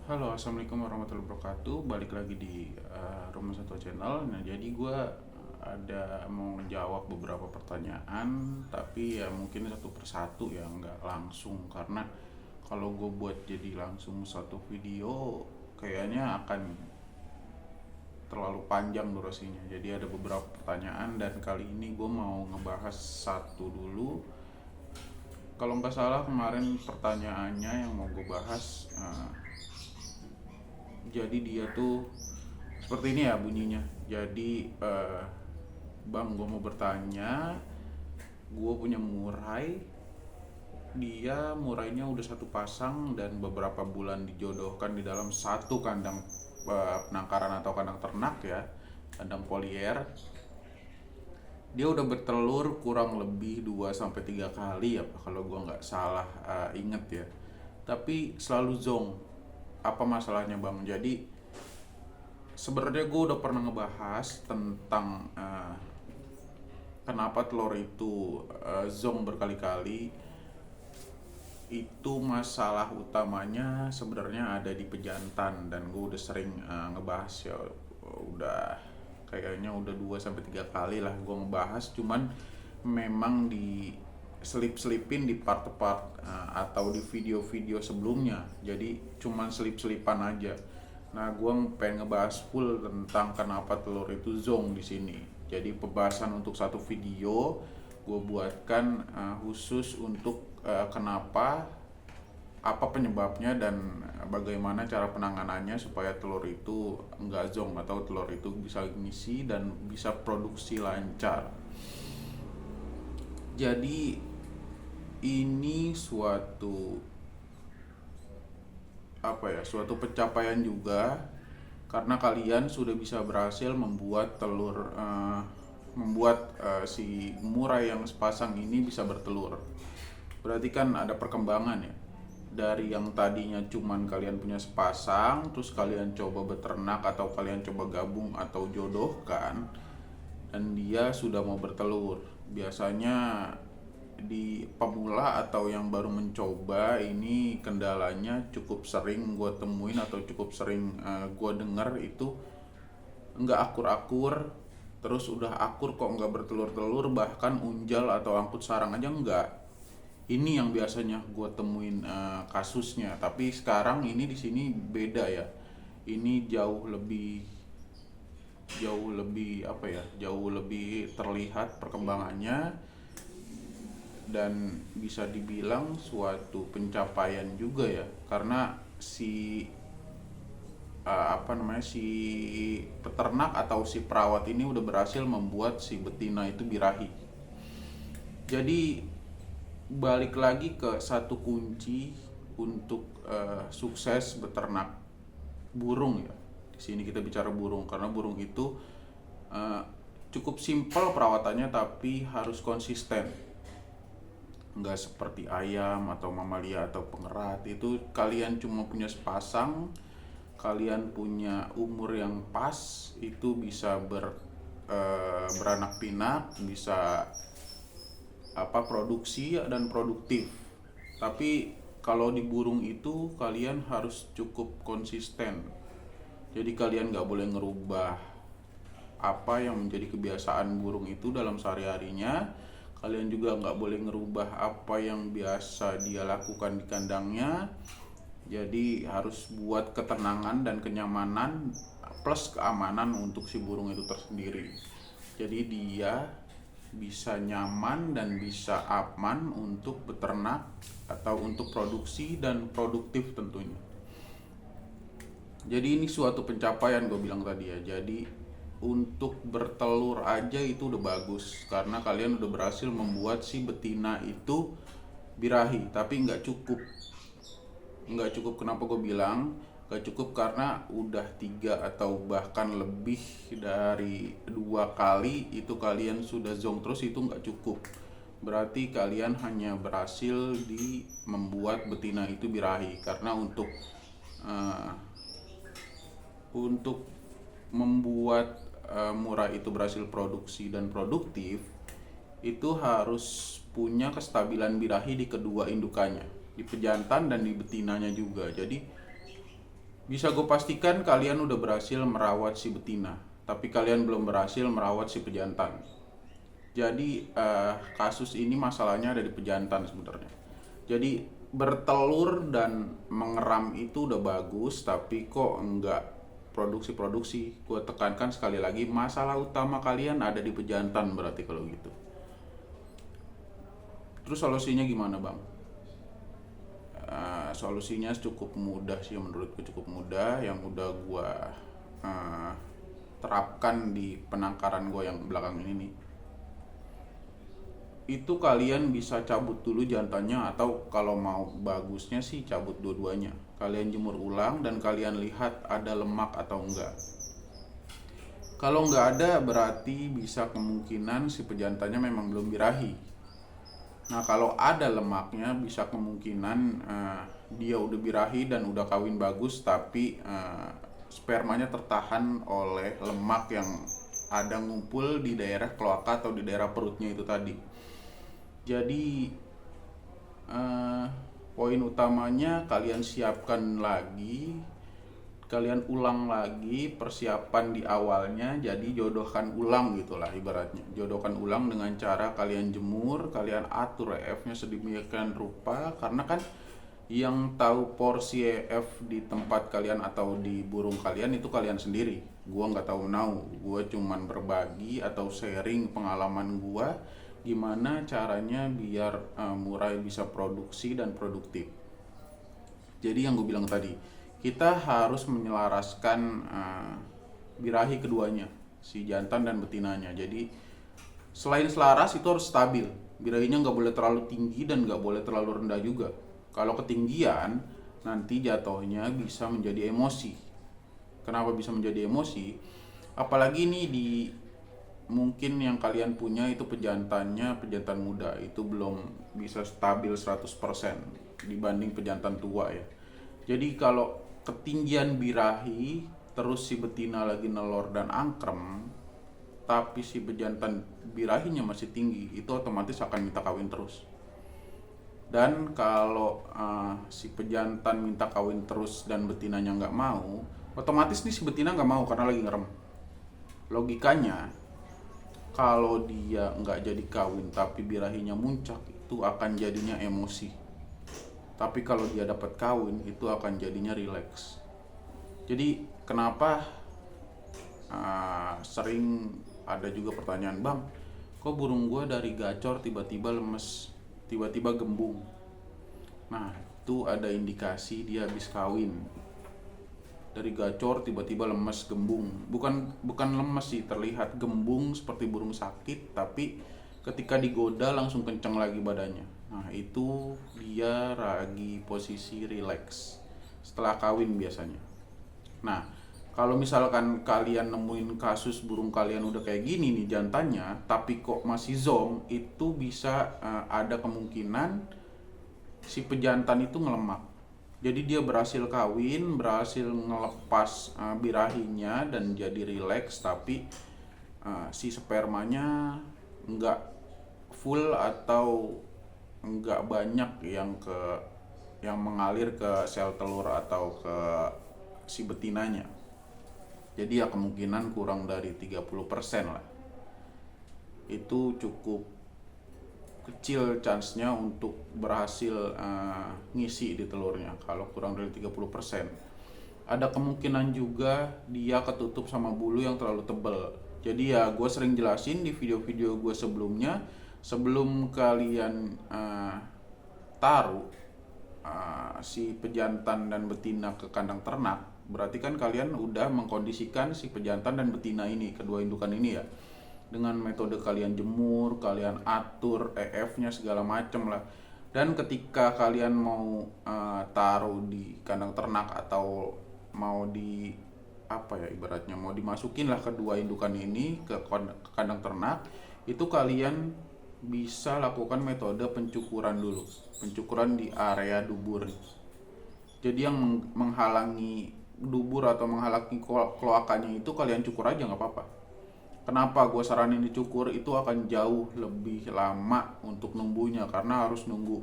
Halo, assalamualaikum warahmatullahi wabarakatuh. Balik lagi di Rumah Satu Channel. Nah, jadi gue ada mau jawab beberapa pertanyaan, tapi ya mungkin satu persatu ya, nggak langsung karena kalau gue buat jadi langsung satu video, kayaknya akan terlalu panjang durasinya. Jadi ada beberapa pertanyaan dan kali ini gue mau ngebahas satu dulu. Kalau nggak salah kemarin pertanyaannya yang mau gue bahas, jadi dia tuh seperti ini ya bunyinya. Jadi bang, gue mau bertanya, gue punya murai, dia murainya udah satu pasang dan beberapa bulan dijodohkan di dalam satu kandang penangkaran atau kandang ternak ya, kandang polier. Dia udah bertelur kurang lebih 2 sampai 3 kali ya kalau gue nggak salah inget ya, tapi selalu zong. Apa masalahnya bang? Jadi sebenarnya gue udah pernah ngebahas tentang kenapa telur itu zong berkali-kali. Itu masalah utamanya sebenarnya ada di pejantan dan gue udah sering ngebahas ya. Udah kayaknya udah 2 sampai 3 kali lah gue ngebahas, cuman memang di selip-selipin di part-part atau di video-video sebelumnya, jadi cuman selip-selipan aja. Nah, gue pengen ngebahas full tentang kenapa telur itu zong di sini. Jadi pembahasan untuk satu video gue buatkan khusus untuk kenapa, apa penyebabnya, dan bagaimana cara penanganannya supaya telur itu enggak zong atau telur itu bisa ngisi dan bisa produksi lancar. Jadi ini suatu pencapaian juga karena kalian sudah bisa berhasil membuat si murai yang sepasang ini bisa bertelur. Berarti kan ada perkembangan ya. Dari yang tadinya cuman kalian punya sepasang, terus kalian coba beternak atau kalian coba gabung atau jodohkan, dan dia sudah mau bertelur. Biasanya di pemula atau yang baru mencoba ini kendalanya cukup sering gue temuin atau cukup sering gue denger itu nggak akur-akur. Terus udah akur kok nggak bertelur-telur, bahkan unjal atau angkut sarang aja nggak. Ini yang biasanya gue temuin kasusnya, tapi sekarang ini di sini beda ya. Ini jauh lebih terlihat perkembangannya, dan bisa dibilang suatu pencapaian juga ya, karena si peternak atau si perawat ini udah berhasil membuat si betina itu birahi. Jadi balik lagi ke satu kunci untuk sukses beternak burung ya. Di sini kita bicara burung karena burung itu uh, cukup simpel perawatannya tapi harus konsisten. Nggak seperti ayam atau mamalia atau pengerat, itu kalian cuma punya sepasang, kalian punya umur yang pas, itu bisa beranak pinak, bisa produksi dan produktif. Tapi kalau di burung itu kalian harus cukup konsisten. Jadi kalian nggak boleh ngerubah apa yang menjadi kebiasaan burung itu dalam sehari-harinya. Kalian juga nggak boleh ngerubah apa yang biasa dia lakukan di kandangnya. Jadi harus buat ketenangan dan kenyamanan plus keamanan untuk si burung itu tersendiri. Jadi dia bisa nyaman dan bisa aman untuk beternak atau untuk produksi dan produktif tentunya. Jadi ini suatu pencapaian gue bilang tadi ya. Jadi untuk bertelur aja itu udah bagus karena kalian udah berhasil membuat si betina itu birahi. Tapi nggak cukup. Kenapa gue bilang nggak cukup? Karena udah 3 atau bahkan lebih dari 2 kali itu kalian sudah zong terus, itu nggak cukup. Berarti kalian hanya berhasil di membuat betina itu birahi. Karena uh, untuk membuat murai itu berhasil produksi dan produktif, itu harus punya kestabilan birahi di kedua indukannya, di pejantan dan di betinanya juga. Jadi Bisa gue pastikan kalian udah berhasil merawat si betina, tapi kalian belum berhasil merawat si pejantan. Jadi kasus ini masalahnya ada di pejantan sebenarnya. Jadi bertelur dan mengeram itu udah bagus, tapi kok enggak produksi-produksi. Gue tekankan sekali lagi, masalah utama kalian ada di pejantan berarti kalau gitu. Terus solusinya gimana bang? Solusinya cukup mudah sih, menurutku cukup mudah. Yang udah gue terapkan di penangkaran gue yang belakang ini nih, itu kalian bisa cabut dulu jantannya, atau kalau mau bagusnya sih cabut dua-duanya. Kalian jemur ulang dan kalian lihat ada lemak atau enggak. Kalau nggak ada berarti bisa kemungkinan si pejantannya memang belum birahi. Nah kalau ada lemaknya bisa kemungkinan dia udah birahi dan udah kawin bagus, tapi spermanya tertahan oleh lemak yang ada ngumpul di daerah kloaka atau di daerah perutnya itu tadi. Jadi poin utamanya kalian siapkan lagi, kalian ulang lagi persiapan di awalnya. Jadi jodohkan ulang gitulah ibaratnya. Jodohkan ulang dengan cara kalian jemur, kalian atur EF-nya sedemikian rupa, karena kan yang tahu porsi EF di tempat kalian atau di burung kalian itu kalian sendiri. Gua nggak tahu menau, gua cuman berbagi atau sharing pengalaman gua gimana caranya biar murai bisa produksi dan produktif. Jadi yang gue bilang tadi, kita harus menyelaraskan birahi keduanya, si jantan dan betinanya. Jadi selain selaras itu harus stabil, birahinya nggak boleh terlalu tinggi dan nggak boleh terlalu rendah juga. Kalau ketinggian nanti jatuhnya bisa menjadi emosi. Kenapa bisa menjadi emosi? Apalagi nih di mungkin yang kalian punya itu pejantannya pejantan muda, itu belum bisa stabil 100% dibanding pejantan tua ya. Jadi kalau ketinggian birahi terus si betina lagi nelor dan angkrem, tapi si pejantan birahinya masih tinggi, itu otomatis akan minta kawin terus. Dan kalau si pejantan minta kawin terus dan betinanya nggak mau, otomatis nih si betina nggak mau karena lagi ngerem. Logikanya kalau dia nggak jadi kawin tapi birahinya muncak, itu akan jadinya emosi. Tapi kalau dia dapat kawin itu akan jadinya rileks. Jadi kenapa sering ada juga pertanyaan, bang, kok burung gue dari gacor tiba-tiba lemes, tiba-tiba gembung? Nah itu ada indikasi dia habis kawin. Dari gacor tiba-tiba lemes, gembung. Bukan lemes sih, terlihat gembung seperti burung sakit, tapi ketika digoda langsung kenceng lagi badannya. Nah itu dia lagi posisi relax setelah kawin biasanya. Nah kalau misalkan kalian nemuin kasus burung kalian udah kayak gini nih jantannya, tapi kok masih zong, itu bisa ada kemungkinan si pejantan itu ngelemak. Jadi dia berhasil kawin, berhasil ngelepas birahinya dan jadi rileks, tapi si spermanya nggak full atau nggak banyak yang mengalir ke sel telur atau ke si betinanya. Jadi ya kemungkinan kurang dari 30% lah. Itu cukup kecil chance-nya untuk berhasil ngisi di telurnya kalau kurang dari 30%. Ada kemungkinan juga dia ketutup sama bulu yang terlalu tebal. Jadi ya gue sering jelasin di video-video gue sebelumnya, sebelum kalian taruh si pejantan dan betina ke kandang ternak, berarti kan kalian udah mengkondisikan si pejantan dan betina ini, kedua indukan ini ya, dengan metode kalian jemur, kalian atur EF-nya segala macem lah. Dan ketika kalian mau taruh di kandang ternak atau mau di apa ya ibaratnya mau dimasukin lah kedua indukan ini ke kandang ternak, itu kalian bisa lakukan metode pencukuran dulu, pencukuran di area dubur. Jadi yang menghalangi dubur atau menghalangi kloakanya itu kalian cukur aja nggak apa-apa. Kenapa gue saranin dicukur? Itu akan jauh lebih lama untuk numbuhnya, karena harus nunggu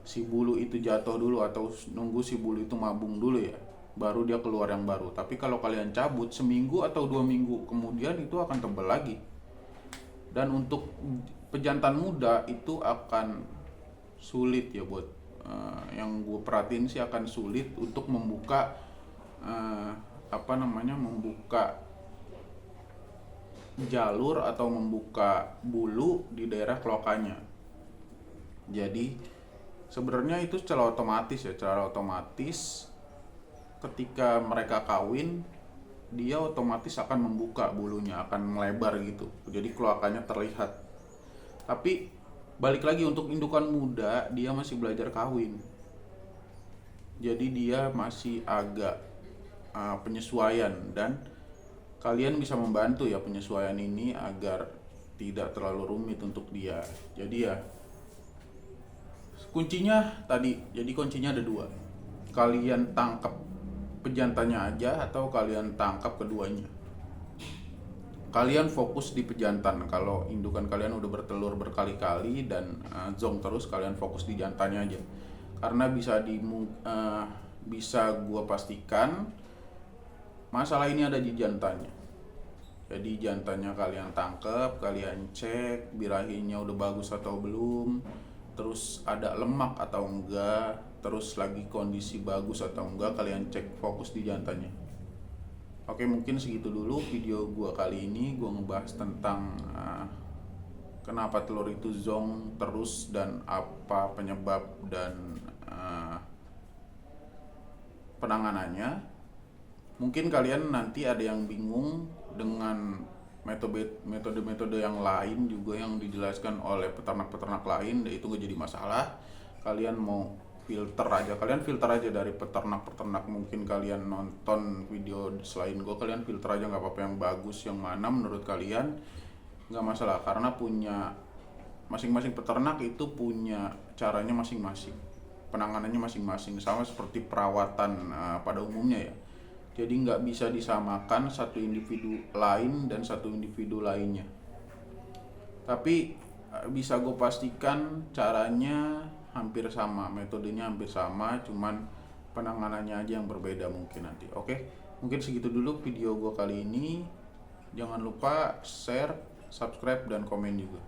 si bulu itu jatuh dulu atau nunggu si bulu itu mabung dulu ya. baru dia keluar yang baru. Tapi kalau kalian cabut seminggu atau 2 minggu kemudian itu akan tebal lagi. Dan untuk pejantan muda itu akan sulit ya buat yang gue perhatiin sih akan sulit untuk membuka membuka jalur atau membuka bulu di daerah kelokanya. Jadi sebenarnya itu secara otomatis ketika mereka kawin dia otomatis akan membuka bulunya, akan melebar gitu. Jadi kloakanya terlihat. Tapi balik lagi untuk indukan muda, dia masih belajar kawin. Jadi dia masih agak penyesuaian, dan kalian bisa membantu ya penyesuaian ini agar tidak terlalu rumit untuk dia. Jadi ya kuncinya ada dua. Kalian tangkap pejantannya aja atau kalian tangkap keduanya. Kalian fokus di pejantan. Kalau indukan kalian udah bertelur berkali-kali dan zong terus, kalian fokus di jantannya aja. Karena bisa gua pastikan masalah ini ada di jantannya. Jadi jantannya kalian tangkap, kalian cek birahinya udah bagus atau belum, terus ada lemak atau enggak, terus lagi kondisi bagus atau enggak, kalian cek fokus di jantannya. Oke, mungkin segitu dulu video gua kali ini. Gua ngebahas tentang kenapa telur itu zong terus dan apa penyebab dan penanganannya. Mungkin kalian nanti ada yang bingung dengan metode-metode yang lain juga yang dijelaskan oleh peternak-peternak lain, dan itu gak jadi masalah. Kalian mau filter aja dari peternak-peternak. Mungkin kalian nonton video selain gue, kalian filter aja nggak apa-apa, yang bagus yang mana menurut kalian nggak masalah, karena punya masing-masing peternak itu punya caranya masing-masing, penanganannya masing-masing, sama seperti perawatan pada umumnya ya. Jadi nggak bisa disamakan satu individu lain dan satu individu lainnya. Tapi bisa gue pastikan caranya hampir sama, metodenya hampir sama, cuman penanganannya aja yang berbeda mungkin nanti. Oke, mungkin segitu dulu video gue kali ini. Jangan lupa share, subscribe, dan komen juga.